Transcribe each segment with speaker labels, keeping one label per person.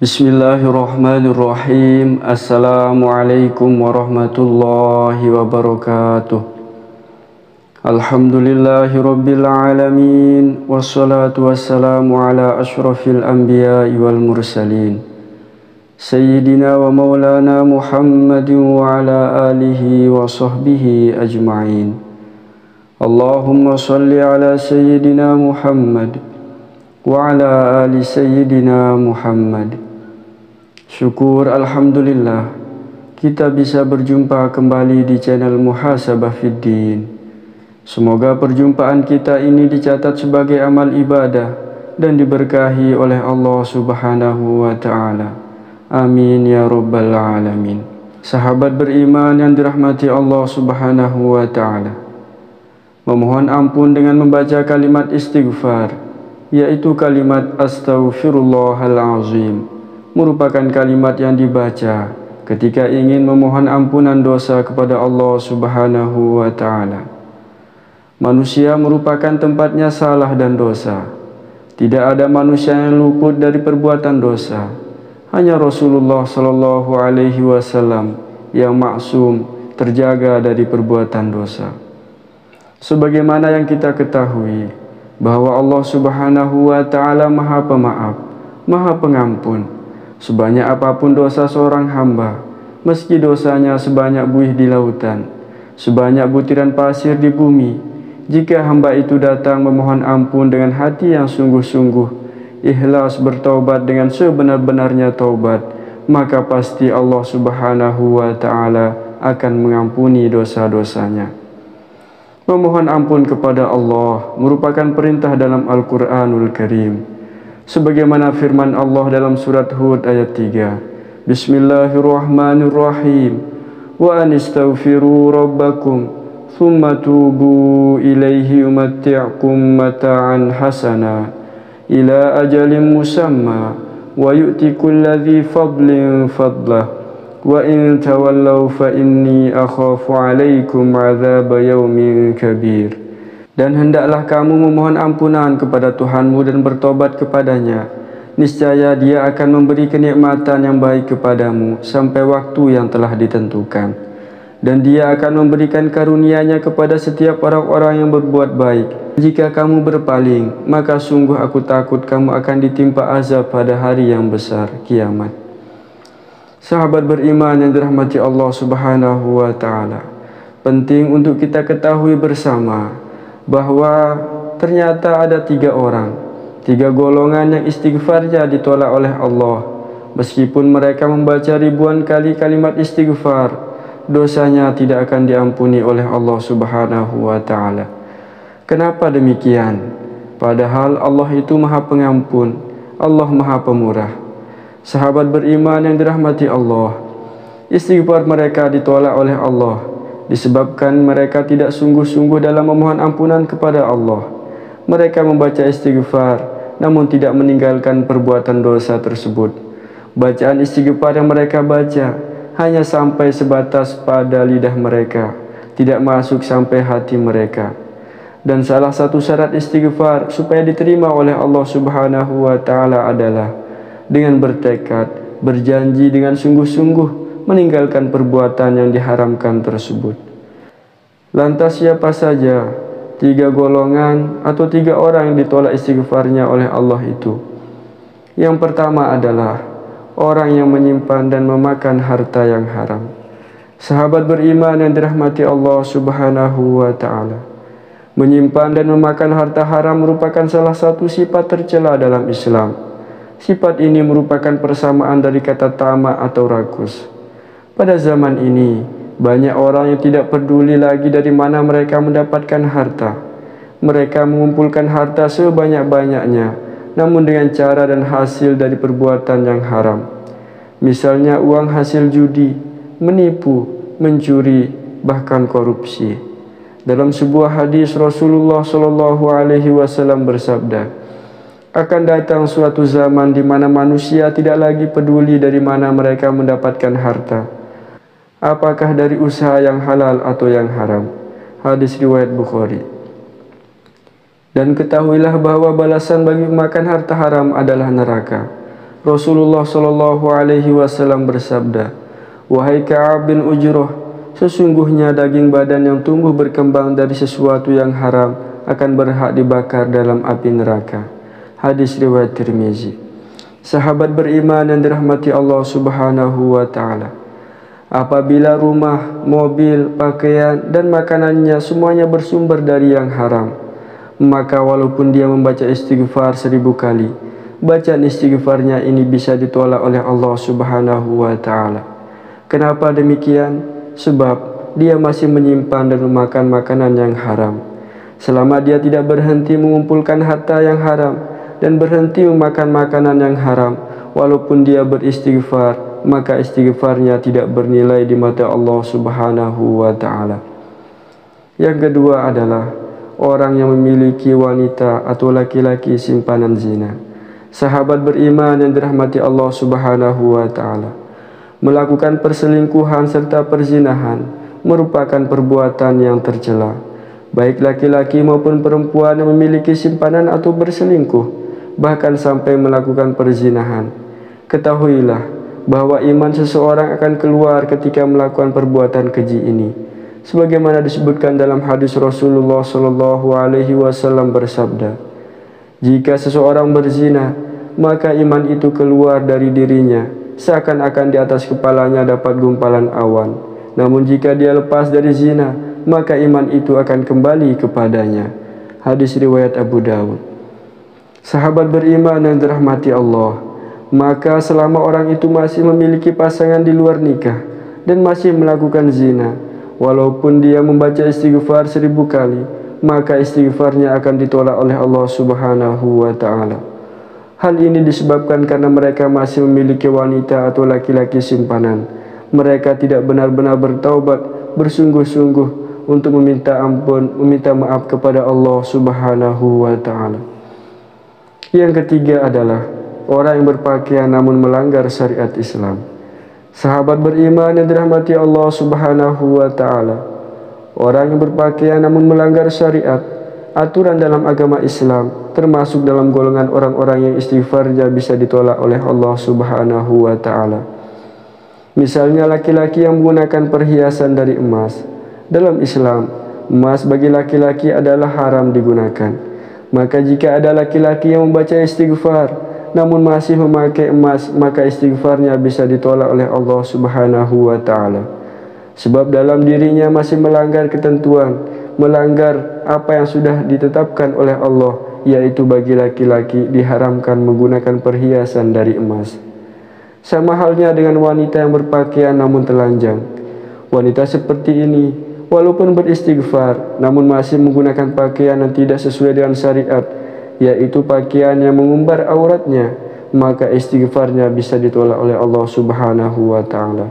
Speaker 1: Bismillahirrahmanirrahim. Assalamualaikum warahmatullahi wabarakatuh. Alhamdulillahi rabbil alamin. Wassalatu wassalamu ala ashrafil anbiya'i wal mursalin Sayyidina wa maulana Muhammadin wa ala alihi wa sahbihi ajma'in. Allahumma salli ala Sayyidina Muhammad wa ala ali Sayyidina Muhammad. Syukur Alhamdulillah kita bisa berjumpa kembali di channel Muhasabah Fiddin. Semoga perjumpaan kita ini dicatat sebagai amal ibadah dan diberkahi oleh Allah Subhanahu wa Ta'ala. Amin ya Rabbal Alamin. Sahabat beriman yang dirahmati Allah Subhanahu wa Ta'ala, memohon ampun dengan membaca kalimat istighfar, yaitu kalimat Astaghfirullahalazim, merupakan kalimat yang dibaca ketika ingin memohon ampunan dosa kepada Allah Subhanahu wa Ta'ala. Manusia merupakan tempatnya salah dan dosa. Tidak ada manusia yang luput dari perbuatan dosa. Hanya Rasulullah sallallahu alaihi wasallam yang maksum, terjaga dari perbuatan dosa. Sebagaimana yang kita ketahui bahwa Allah Subhanahu wa Ta'ala Maha Pemaaf, Maha Pengampun. Sebanyak apapun dosa seorang hamba, meski dosanya sebanyak buih di lautan, sebanyak butiran pasir di bumi, jika hamba itu datang memohon ampun dengan hati yang sungguh-sungguh, ikhlas bertaubat dengan sebenar-benarnya taubat, maka pasti Allah Subhanahu wa Ta'ala akan mengampuni dosa-dosanya. Memohon ampun kepada Allah merupakan perintah dalam Al-Quranul Karim. Sebagaimana firman Allah dalam surat Hud ayat 3, Bismillahirrahmanirrahim, wa anistaghfiru rabbakum thumma tubu ilaihi yumatti'kum mata'an hasana ila ajalin musamma wa yu'ti kulladhi fadlin fadlah wa in tawallaw fa inni akhafu alaikum azaba yaumin kabir. Dan hendaklah kamu memohon ampunan kepada Tuhanmu dan bertobat kepadanya. Niscaya Dia akan memberi kenikmatan yang baik kepadamu sampai waktu yang telah ditentukan. Dan Dia akan memberikan karunia-Nya kepada setiap orang-orang yang berbuat baik. Jika kamu berpaling, maka sungguh aku takut kamu akan ditimpa azab pada hari yang besar, kiamat. Sahabat beriman yang dirahmati Allah Subhanahu wa Ta'ala, penting untuk kita ketahui bersama bahwa ternyata ada 3 orang, 3 golongan yang istighfarnya ditolak oleh Allah. Meskipun mereka membaca ribuan kali kalimat istighfar, dosanya tidak akan diampuni oleh Allah Subhanahu wa Ta'ala. Kenapa demikian? Padahal Allah itu Maha Pengampun, Allah Maha Pemurah. Sahabat beriman yang dirahmati Allah, istighfar mereka ditolak oleh Allah disebabkan mereka tidak sungguh-sungguh dalam memohon ampunan kepada Allah. Mereka membaca istighfar namun tidak meninggalkan perbuatan dosa tersebut. Bacaan istighfar yang mereka baca hanya sampai sebatas pada lidah mereka, tidak masuk sampai hati mereka. Dan salah satu syarat istighfar supaya diterima oleh Allah Subhanahu wa Ta'ala adalah dengan bertekad, berjanji dengan sungguh-sungguh meninggalkan perbuatan yang diharamkan tersebut. Lantas siapa saja 3 golongan atau 3 orang yang ditolak istighfarnya oleh Allah itu? Yang pertama adalah orang yang menyimpan dan memakan harta yang haram. Sahabat beriman yang dirahmati Allah Subhanahu wa Ta'ala, menyimpan dan memakan harta haram merupakan salah satu sifat tercela dalam Islam. Sifat ini merupakan persamaan dari kata tamak atau rakus. Pada zaman ini, banyak orang yang tidak peduli lagi dari mana mereka mendapatkan harta. Mereka mengumpulkan harta sebanyak-banyaknya, namun dengan cara dan hasil dari perbuatan yang haram. Misalnya uang hasil judi, menipu, mencuri, bahkan korupsi. Dalam sebuah hadis Rasulullah sallallahu alaihi wasallam bersabda, akan datang suatu zaman di mana manusia tidak lagi peduli dari mana mereka mendapatkan harta, apakah dari usaha yang halal atau yang haram. Hadis riwayat Bukhari. Dan ketahuilah bahwa balasan bagi memakan harta haram adalah neraka. Rasulullah Shallallahu Alaihi Wasallam bersabda, "Wahai Ka'ab bin Ujrah, sesungguhnya daging badan yang tumbuh berkembang dari sesuatu yang haram akan berhak dibakar dalam api neraka." Hadis riwayat Tirmizi. Sahabat beriman yang dirahmati Allah Subhanahu wa Ta'ala, apabila rumah, mobil, pakaian, dan makanannya semuanya bersumber dari yang haram, maka walaupun dia membaca istighfar 1000 kali, bacaan istighfarnya ini bisa ditolak oleh Allah Subhanahu wa Ta'ala. Kenapa demikian? Sebab dia masih menyimpan dan memakan makanan yang haram. Selama dia tidak berhenti mengumpulkan harta yang haram dan berhenti memakan makanan yang haram, walaupun dia beristighfar, maka istighfarnya tidak bernilai di mata Allah Subhanahu wa Ta'ala. Yang kedua adalah orang yang memiliki wanita atau laki-laki simpanan zina. Sahabat beriman yang dirahmati Allah Subhanahu wa Ta'ala, melakukan perselingkuhan serta perzinahan merupakan perbuatan yang tercela. Baik laki-laki maupun perempuan yang memiliki simpanan atau berselingkuh, bahkan sampai melakukan perzinahan, ketahuilah bahwa iman seseorang akan keluar ketika melakukan perbuatan keji ini. Sebagaimana disebutkan dalam hadis Rasulullah Shallallahu Alaihi Wasallam bersabda, "Jika seseorang berzina, maka iman itu keluar dari dirinya, seakan-akan di atas kepalanya dapat gumpalan awan. Namun jika dia lepas dari zina, maka iman itu akan kembali kepadanya." Hadis riwayat Abu Dawud. Sahabat beriman yang dirahmati Allah, maka selama orang itu masih memiliki pasangan di luar nikah dan masih melakukan zina, walaupun dia membaca istighfar 1000 kali, maka istighfarnya akan ditolak oleh Allah Subhanahu wa Ta'ala. Hal ini disebabkan karena mereka masih memiliki wanita atau laki-laki simpanan. Mereka tidak benar-benar bertaubat bersungguh-sungguh untuk meminta ampun, meminta maaf kepada Allah Subhanahu wa Ta'ala. Yang ketiga adalah orang yang berpakaian namun melanggar syariat Islam. Sahabat beriman yang dirahmati Allah Subhanahu wa Ta'ala, orang yang berpakaian namun melanggar syariat, aturan dalam agama Islam, termasuk dalam golongan orang-orang yang istighfarnya bisa ditolak oleh Allah Subhanahu wa Ta'ala. Misalnya laki-laki yang menggunakan perhiasan dari emas. Dalam Islam, emas bagi laki-laki adalah haram digunakan. Maka jika ada laki-laki yang membaca istighfar namun masih memakai emas, maka istighfarnya bisa ditolak oleh Allah Subhanahu wa Ta'ala. Sebab dalam dirinya masih melanggar ketentuan, melanggar apa yang sudah ditetapkan oleh Allah, yaitu bagi laki-laki diharamkan menggunakan perhiasan dari emas. Sama halnya dengan wanita yang berpakaian namun telanjang. Wanita seperti ini walaupun beristighfar namun masih menggunakan pakaian yang tidak sesuai dengan syariat, yaitu pakaian yang mengumbar auratnya, maka istighfarnya bisa ditolak oleh Allah Subhanahu wa Ta'ala.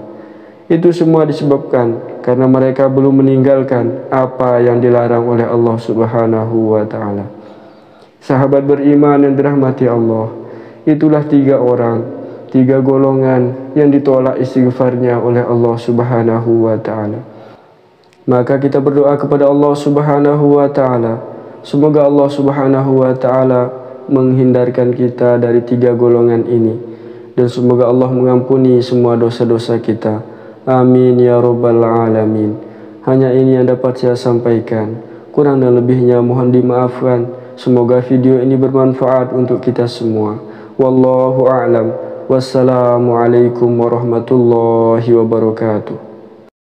Speaker 1: Itu semua disebabkan karena mereka belum meninggalkan apa yang dilarang oleh Allah Subhanahu wa Ta'ala. Sahabat beriman yang dirahmati Allah, itulah 3 orang, 3 golongan yang ditolak istighfarnya oleh Allah Subhanahu wa Ta'ala. Maka kita berdoa kepada Allah Subhanahu wa Ta'ala, semoga Allah Subhanahu wa Ta'ala menghindarkan kita dari 3 golongan ini, dan semoga Allah mengampuni semua dosa-dosa kita. Amin ya rabbal alamin. Hanya ini yang dapat saya sampaikan, kurang dan lebihnya mohon dimaafkan. Semoga video ini bermanfaat untuk kita semua. Wallahu a'lam. Wassalamualaikum warahmatullahi wabarakatuh.